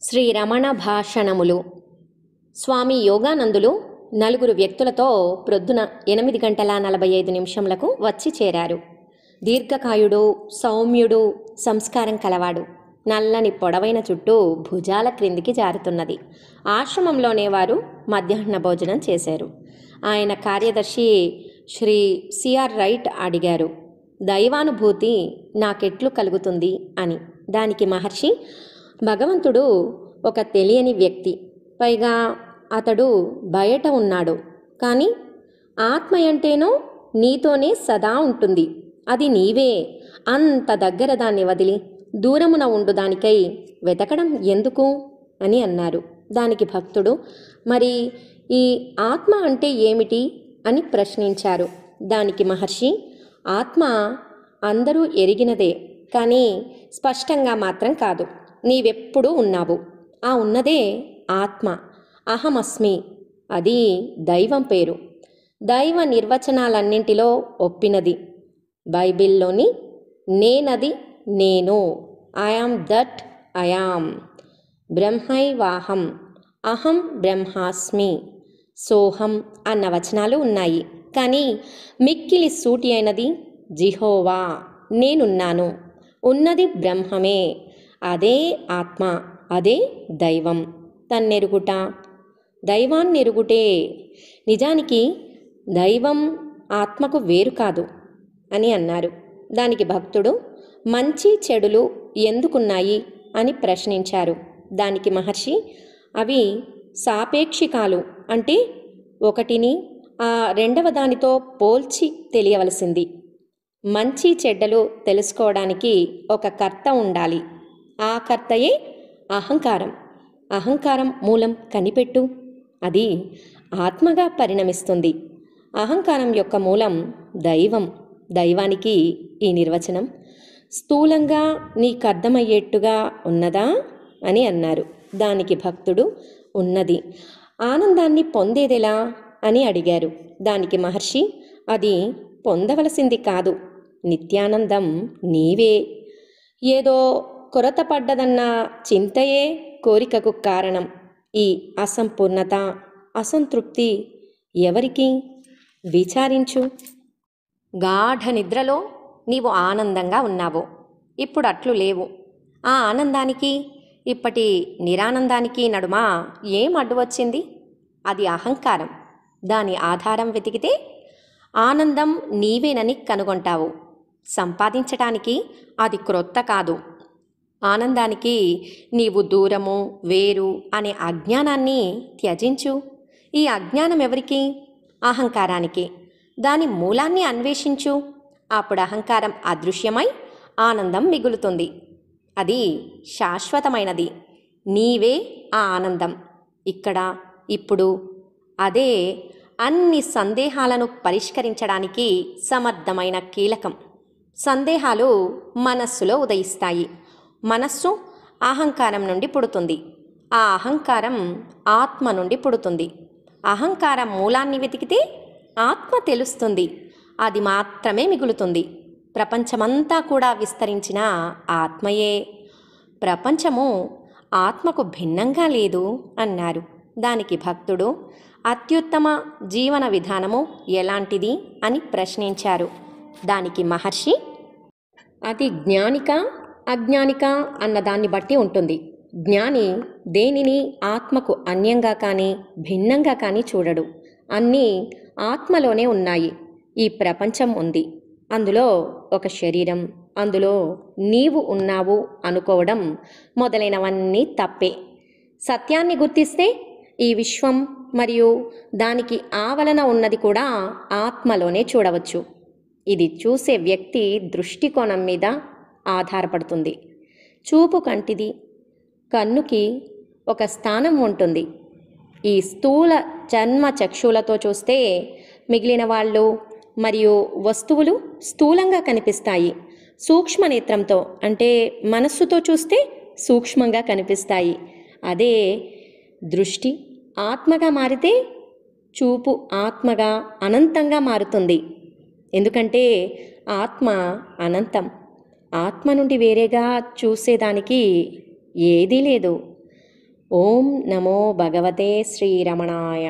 శ్రీ రమణ భాషణములు. స్వామి యోగానందులు నలుగురు వ్యక్తులతో ప్రొద్దున 8:45 వచ్చి చేరారు. దీర్ఘకాయుడు, సౌమ్యుడు, సంస్కారం కలవాడు. నల్లని పొడవైన చుట్టూ భుజాల క్రిందికి జారుతున్నది. ఆశ్రమంలోనే వారు మధ్యాహ్న భోజనం చేశారు. ఆయన కార్యదర్శి శ్రీ సిఆర్ రైట్ అడిగారు, దైవానుభూతి నాకెట్లు కలుగుతుంది అని. దానికి మహర్షి, భగవంతుడు ఒక తెలియని వ్యక్తి, పైగా అతడు బయట ఉన్నాడు, కానీ ఆత్మ అంటేనో నీతోనే సదా ఉంటుంది, అది నీవే, అంత దగ్గర దాన్ని వదిలి దూరమున ఉండు దానికై వెతకడం ఎందుకు అని అన్నారు. దానికి భక్తుడు, మరి ఈ ఆత్మ అంటే ఏమిటి అని ప్రశ్నించారు. దానికి మహర్షి, ఆత్మ అందరూ ఎరిగినదే, కానీ స్పష్టంగా మాత్రం కాదు. నీవెప్పుడూ ఉన్నావు, ఆ ఉన్నదే ఆత్మ, అహమస్మి, అది దైవం పేరు. దైవ నిర్వచనాలన్నింటిలో ఒప్పినది. బైబిల్లోని నేనది నేను, ఐఆమ్ దట్ ఐఆమ్, బ్రహ్మైవాహం, అహం బ్రహ్మాస్మి, సోహం అన్న వచనాలు ఉన్నాయి. కానీ మిక్కిలి సూటి అయినది జిహోవా, నేనున్నాను, ఉన్నది బ్రహ్మమే, అదే ఆత్మ, అదే దైవం. తన్నెరుగుట, దైవాన్నెరుగుటే. నిజానికి దైవం ఆత్మకు వేరు కాదు అని అన్నారు. దానికి భక్తుడు, మంచి చెడులు ఎందుకున్నాయి అని ప్రశ్నించారు. దానికి మహర్షి, అవి సాపేక్షికాలు, అంటే ఒకటిని ఆ రెండవ దానితో పోల్చి తెలియవలసింది. మంచి చెడ్డలు తెలుసుకోవడానికి ఒక కర్త ఉండాలి, ఆ కర్తయే అహంకారం. అహంకారం మూలం కనిపెట్టు, అది ఆత్మగా పరిణమిస్తుంది. అహంకారం యొక్క మూలం దైవం. దైవానికి ఈ నిర్వచనం స్థూలంగా నీకర్థమయ్యేట్టుగా ఉన్నదా అని అన్నారు. దానికి భక్తుడు, ఉన్నది. ఆనందాన్ని పొందేదెలా అని అడిగారు. దానికి మహర్షి, అది పొందవలసింది కాదు, నిత్యానందం నీవే. ఏదో కొరత పడ్డదన్న చింతయే కోరికకు కారణం. ఈ అసంపూర్ణత, అసంతృప్తి ఎవరికి? విచారించు. గాఢ నిద్రలో నీవు ఆనందంగా ఉన్నావు, ఇప్పుడు అట్లు లేవు. ఆ ఆనందానికి ఇప్పటి నిరానందానికి నడుమ ఏం అడ్డు వచ్చింది? అది అహంకారం. దాని ఆధారం వెతికితే ఆనందం నీవేనని కనుగొంటావు. సంపాదించటానికి అది క్రొత్త కాదు. ఆనందానికి నీవు దూరము, వేరు అనే అజ్ఞానాన్ని త్యజించు. ఈ అజ్ఞానం ఎవరికి? అహంకారానికి. దాని మూలాన్ని అన్వేషించు. అప్పుడు అహంకారం అదృశ్యమై ఆనందం మిగులుతుంది. అది శాశ్వతమైనది. నీవే ఆ ఆనందం, ఇక్కడ ఇప్పుడు. అదే అన్ని సందేహాలను పరిష్కరించడానికి సమర్థమైన కీలకం. సందేహాలు మనస్సులో ఉదయిస్తాయి. మనస్సు అహంకారం నుండి పుడుతుంది. ఆ అహంకారం ఆత్మ నుండి పుడుతుంది. అహంకారం మూలాన్ని వెతికితే ఆత్మ తెలుస్తుంది. అది మాత్రమే మిగులుతుంది. ప్రపంచమంతా కూడా విస్తరించిన ఆత్మయే. ప్రపంచము ఆత్మకు భిన్నంగా లేదు అన్నారు. దానికి భక్తుడు, అత్యుత్తమ జీవన విధానము ఎలాంటిది అని ప్రశ్నించారు. దానికి మహర్షి, అది జ్ఞానిక అజ్ఞానిక అన్నదాన్ని బట్టి ఉంటుంది. జ్ఞాని దేనిని ఆత్మకు అన్యంగా కానీ భిన్నంగా కానీ చూడడు. అన్నీ ఆత్మలోనే ఉన్నాయి. ఈ ప్రపంచం ఉంది, అందులో ఒక శరీరం, అందులో నీవు ఉన్నావు అనుకోవడం మొదలైనవన్నీ తప్పే. సత్యాన్ని గుర్తిస్తే ఈ విశ్వం మరియు దానికి ఆవలన ఉన్నది కూడా ఆత్మలోనే చూడవచ్చు. ఇది చూసే వ్యక్తి దృష్టికోణం మీద ఆధారపడుతుంది. చూపు కంటిది, కన్నుకి ఒక స్థానం ఉంటుంది. ఈ స్థూల జన్మ చక్షులతో చూస్తే మిగిలిన వాళ్ళు మరియు వస్తువులు స్థూలంగా కనిపిస్తాయి. సూక్ష్మ నేత్రంతో అంటే మనస్సుతో చూస్తే సూక్ష్మంగా కనిపిస్తాయి. అదే దృష్టి ఆత్మగా మారితే చూపు ఆత్మగా అనంతంగా మారుతుంది. ఎందుకంటే ఆత్మ అనంతం. ఆత్మ నుండి వేరేగా చూసేదానికి ఏదీ లేదు. ఓం నమో భగవతే శ్రీరమణాయ.